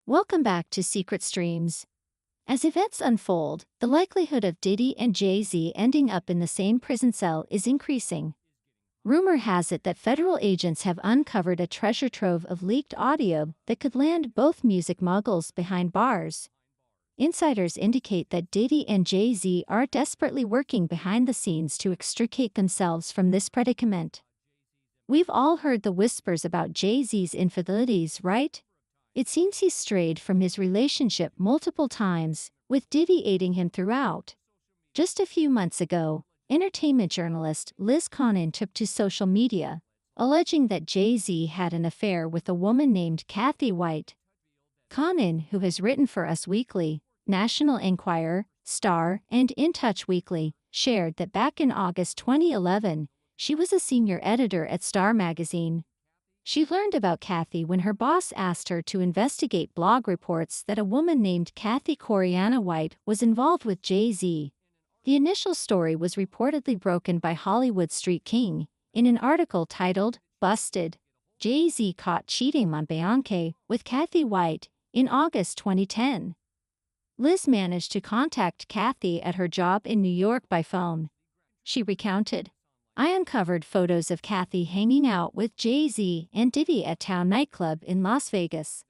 Welcome back to Secret Streams. As events unfold, the likelihood of Diddy and Jay Z ending up in the same prison cell is increasing. Rumor has it that federal agents have uncovered a treasure trove of leaked audio that could land both music moguls behind bars. Insiders indicate that Diddy and Jay Z are desperately working behind the scenes to extricate themselves from this predicament. We've all heard the whispers about Jay Z's infidelities, right? It seems he's strayed from his relationship multiple times, with Diddy aiding him throughout. Just a few months ago, entertainment journalist Sh0cking took to social media, alleging that Jay Z had an affair with a woman named Kathy White. Conan, who has written for Us Weekly, National Enquirer, Star, and In Touch Weekly, shared that back in August 2011, she was a senior editor at Star magazine. She learned about Kathy when her boss asked her to investigate blog reports that a woman named Kathy Coriana White was involved with Jay Z. The initial story was reportedly broken by Hollywood Sh0cking in an article titled, "Busted. Jay Z Caught Cheating on Beyonce with Kathy White," in August 2010. Liz managed to contact Kathy at her job in New York by phone. She recounted, "I uncovered photos of Kathy hanging out with Jay Z and Diddy at Town nightclub in Las Vegas.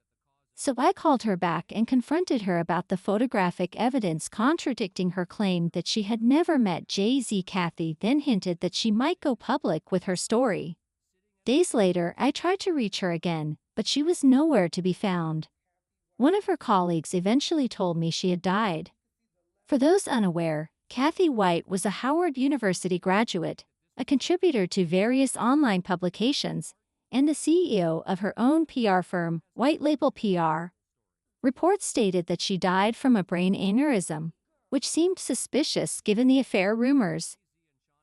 So I called her back and confronted her about the photographic evidence contradicting her claim that she had never met Jay Z. Kathy then hinted that she might go public with her story. Days later, I tried to reach her again, but she was nowhere to be found. One of her colleagues eventually told me she had died." For those unaware, Kathy White was a Howard University graduate, a contributor to various online publications, and the CEO of her own PR firm, White Label PR. Reports stated that she died from a brain aneurysm, which seemed suspicious given the affair rumors.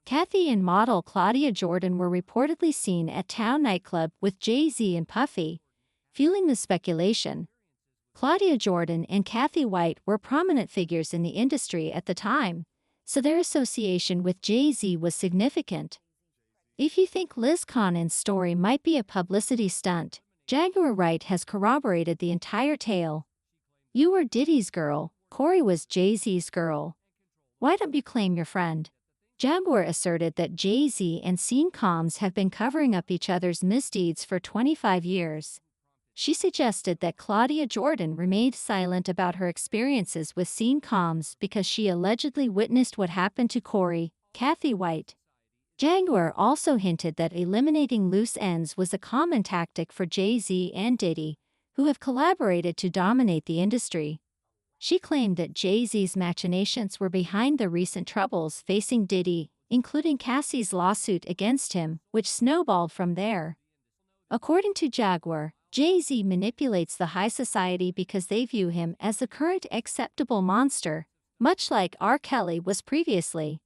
Kathy and model Claudia Jordan were reportedly seen at Town nightclub with Jay Z and Puffy, fueling the speculation. Claudia Jordan and Kathy White were prominent figures in the industry at the time, so their association with Jay Z was significant. If you think Sh0cking's story might be a publicity stunt, Jaguar Wright has corroborated the entire tale. "You were Diddy's girl, Corey was Jay Z's girl. Why don't you claim your friend?" Jaguar asserted that Jay Z and Sh0cking have been covering up each other's misdeeds for 25 years. She suggested that Claudia Jordan remained silent about her experiences with Sh0cking because she allegedly witnessed what happened to Corey, Kathy White. Jaguar also hinted that eliminating loose ends was a common tactic for Jay Z and Diddy, who have collaborated to dominate the industry. She claimed that Jay Z's machinations were behind the recent troubles facing Diddy, including Cassie's lawsuit against him, which snowballed from there. According to Jaguar, Jay Z manipulates the high society because they view him as the current acceptable monster, much like R. Kelly was previously.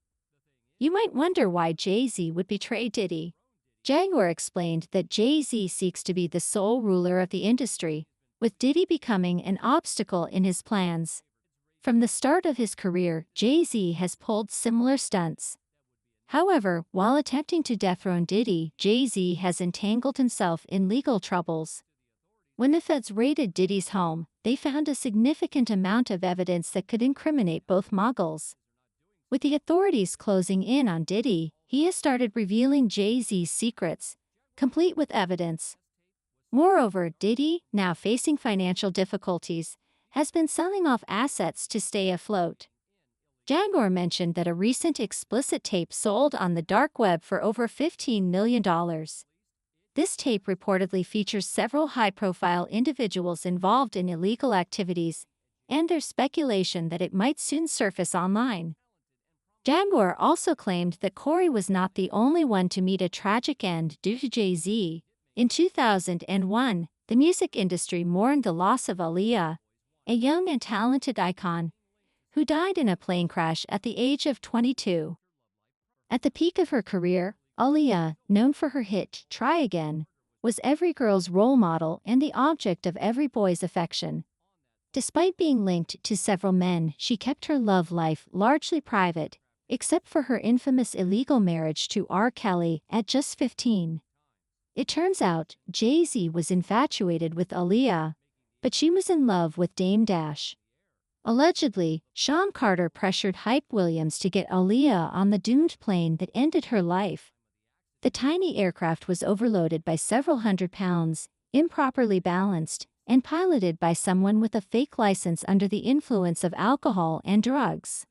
You might wonder why Jay Z would betray Diddy. Jaguar explained that Jay Z seeks to be the sole ruler of the industry, with Diddy becoming an obstacle in his plans. From the start of his career, Jay Z has pulled similar stunts. However, while attempting to dethrone Diddy, Jay Z has entangled himself in legal troubles. When the feds raided Diddy's home, they found a significant amount of evidence that could incriminate both moguls. With the authorities closing in on Diddy, he has started revealing Jay Z's secrets, complete with evidence. Moreover, Diddy, now facing financial difficulties, has been selling off assets to stay afloat. Jaguar mentioned that a recent explicit tape sold on the dark web for over $15 million. This tape reportedly features several high-profile individuals involved in illegal activities, and there's speculation that it might soon surface online. Jaguar also claimed that Corey was not the only one to meet a tragic end due to Jay Z. In 2001, the music industry mourned the loss of Aaliyah, a young and talented icon, who died in a plane crash at the age of 22. At the peak of her career, Aaliyah, known for her hit Try Again, was every girl's role model and the object of every boy's affection. Despite being linked to several men, she kept her love life largely private, except for her infamous illegal marriage to R. Kelly at just 15. It turns out, Jay Z was infatuated with Aaliyah, but she was in love with Dame Dash. Allegedly, Sean Carter pressured Hype Williams to get Aaliyah on the doomed plane that ended her life. The tiny aircraft was overloaded by several hundred pounds, improperly balanced, and piloted by someone with a fake license under the influence of alcohol and drugs.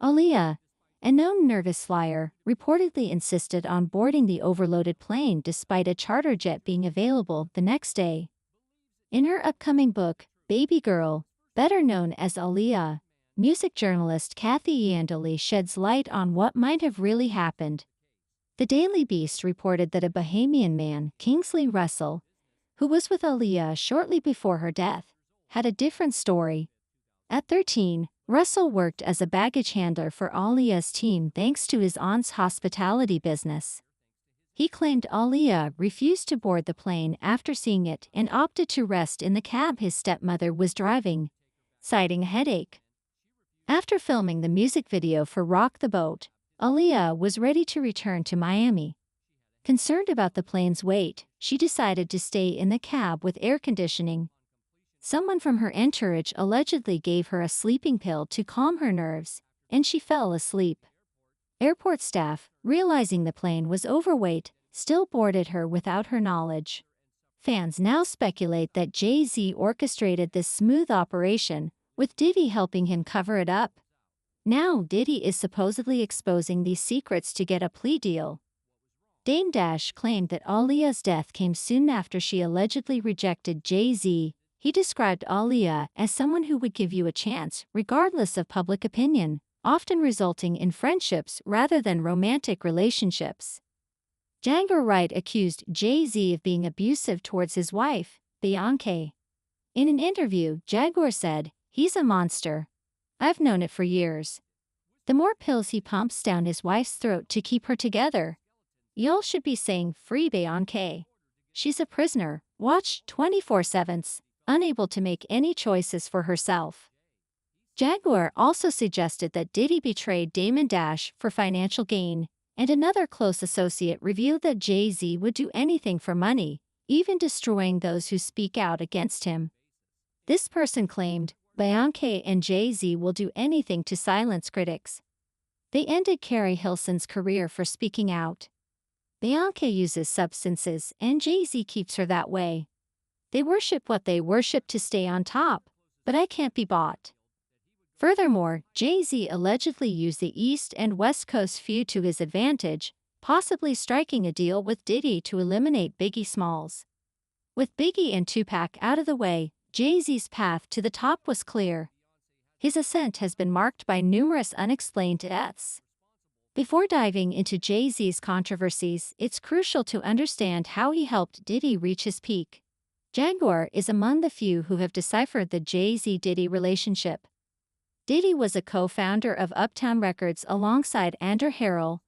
Aaliyah, a known nervous flyer, reportedly insisted on boarding the overloaded plane despite a charter jet being available the next day. In her upcoming book, Baby Girl, better known as Aaliyah, music journalist Kathy Iandoli sheds light on what might have really happened. The Daily Beast reported that a Bahamian man, Kingsley Russell, who was with Aaliyah shortly before her death, had a different story. At 13, Russell worked as a baggage handler for Aaliyah's team thanks to his aunt's hospitality business. He claimed Aaliyah refused to board the plane after seeing it and opted to rest in the cab his stepmother was driving, citing a headache. After filming the music video for Rock the Boat, Aaliyah was ready to return to Miami. Concerned about the plane's weight, she decided to stay in the cab with air conditioning. Someone from her entourage allegedly gave her a sleeping pill to calm her nerves, and she fell asleep. Airport staff, realizing the plane was overweight, still boarded her without her knowledge. Fans now speculate that Jay Z orchestrated this smooth operation, with Diddy helping him cover it up. Now Diddy is supposedly exposing these secrets to get a plea deal. Dame Dash claimed that Aaliyah's death came soon after she allegedly rejected Jay Z. He described Aaliyah as someone who would give you a chance, regardless of public opinion, often resulting in friendships rather than romantic relationships. Jaguar Wright accused Jay Z of being abusive towards his wife, Beyonce. In an interview, Jaguar said, "He's a monster. I've known it for years. The more pills he pumps down his wife's throat to keep her together. Y'all should be saying free Beyonce. She's a prisoner, watched 24/7, unable to make any choices for herself." Jaguar also suggested that Diddy betrayed Dame Dash for financial gain, and another close associate revealed that Jay Z would do anything for money, even destroying those who speak out against him. This person claimed, "Beyonce and Jay Z will do anything to silence critics." They ended Carrie Hilson's career for speaking out. Beyonce uses substances and Jay Z keeps her that way. They worship what they worship to stay on top, but I can't be bought. Furthermore, Jay Z allegedly used the East and West Coast feud to his advantage, possibly striking a deal with Diddy to eliminate Biggie Smalls. With Biggie and Tupac out of the way, Jay Z's path to the top was clear. His ascent has been marked by numerous unexplained deaths. Before diving into Jay Z's controversies, it's crucial to understand how he helped Diddy reach his peak. Jaguar is among the few who have deciphered the Jay Z-Diddy relationship. Diddy was a co-founder of Uptown Records alongside Andrew Harrell,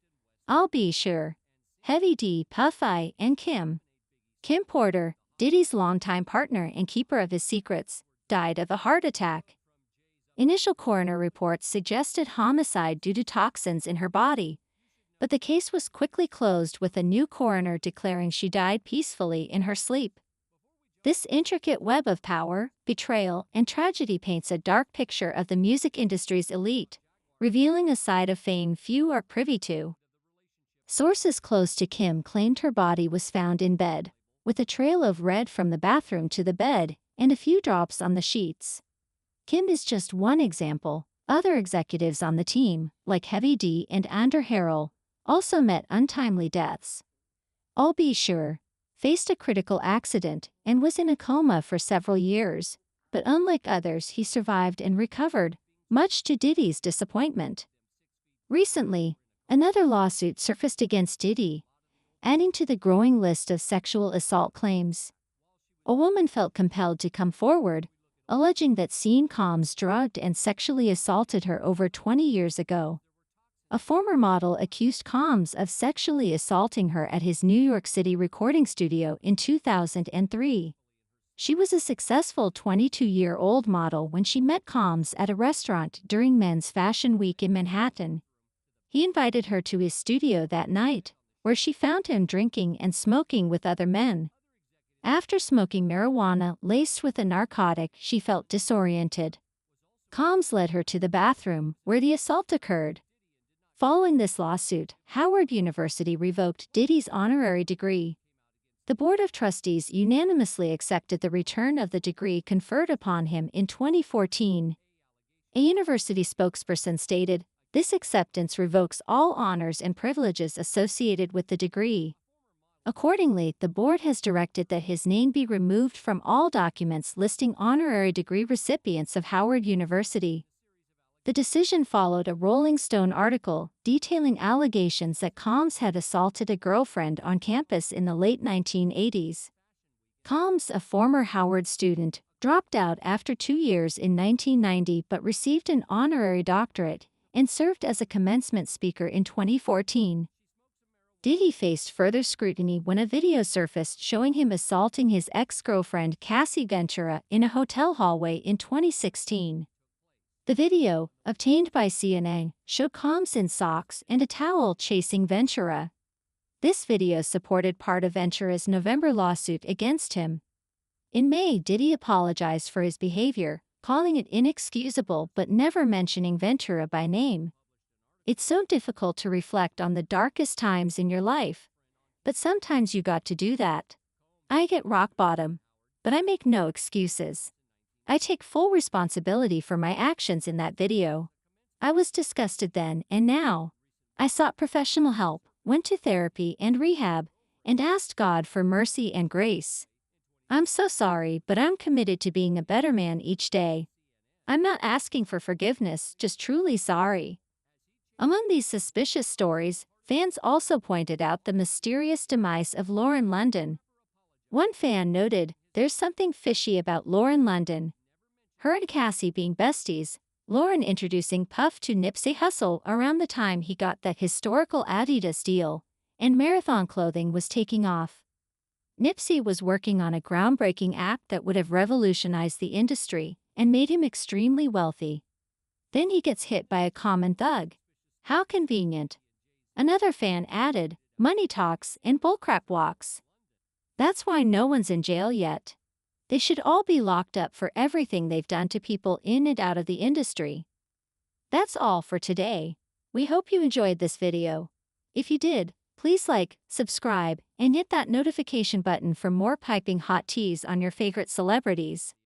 I'll Be Sure, Heavy D, Puff I, and Kim. Kim Porter, Diddy's longtime partner and keeper of his secrets, died of a heart attack. Initial coroner reports suggested homicide due to toxins in her body, but the case was quickly closed with a new coroner declaring she died peacefully in her sleep. This intricate web of power, betrayal, and tragedy paints a dark picture of the music industry's elite, revealing a side of fame few are privy to. Sources close to Kim claimed her body was found in bed, with a trail of red from the bathroom to the bed and a few drops on the sheets. Kim is just one example. Other executives on the team, like Heavy D and Andrew Harrell, also met untimely deaths. I'll Be Sure faced a critical accident and was in a coma for several years, but unlike others he survived and recovered, much to Diddy's disappointment. Recently, another lawsuit surfaced against Diddy, adding to the growing list of sexual assault claims. A woman felt compelled to come forward, alleging that Sh0cking drugged and sexually assaulted her over 20 years ago. A former model accused Combs of sexually assaulting her at his New York City recording studio in 2003. She was a successful 22-year-old model when she met Combs at a restaurant during Men's Fashion Week in Manhattan. He invited her to his studio that night, where she found him drinking and smoking with other men. After smoking marijuana laced with a narcotic, she felt disoriented. Combs led her to the bathroom, where the assault occurred. Following this lawsuit, Howard University revoked Diddy's honorary degree. The Board of Trustees unanimously accepted the return of the degree conferred upon him in 2014. A university spokesperson stated, "This acceptance revokes all honors and privileges associated with the degree." Accordingly, the board has directed that his name be removed from all documents listing honorary degree recipients of Howard University. The decision followed a Rolling Stone article detailing allegations that Combs had assaulted a girlfriend on campus in the late 1980s. Combs, a former Howard student, dropped out after 2 years in 1990 but received an honorary doctorate and served as a commencement speaker in 2014. Diddy faced further scrutiny when a video surfaced showing him assaulting his ex-girlfriend Cassie Ventura in a hotel hallway in 2016. The video, obtained by CNN, showed Combs in socks and a towel chasing Ventura. This video supported part of Ventura's November lawsuit against him. In May, Diddy apologized for his behavior, calling it inexcusable but never mentioning Ventura by name. "It's so difficult to reflect on the darkest times in your life. But sometimes you got to do that. I get rock bottom. But I make no excuses. I take full responsibility for my actions in that video. I was disgusted then and now. I sought professional help, went to therapy and rehab, and asked God for mercy and grace. I'm so sorry, but I'm committed to being a better man each day. I'm not asking for forgiveness, just truly sorry." Among these suspicious stories, fans also pointed out the mysterious demise of Lauren London. One fan noted, "There's something fishy about Lauren London. Her and Cassie being besties, Lauren introducing Puff to Nipsey Hussle around the time he got that historical Adidas deal, and Marathon clothing was taking off. Nipsey was working on a groundbreaking app that would have revolutionized the industry and made him extremely wealthy. Then he gets hit by a common thug. How convenient." Another fan added, "Money talks and bullcrap walks. That's why no one's in jail yet. They should all be locked up for everything they've done to people in and out of the industry." That's all for today. We hope you enjoyed this video. If you did, please like, subscribe, and hit that notification button for more piping hot teas on your favorite celebrities.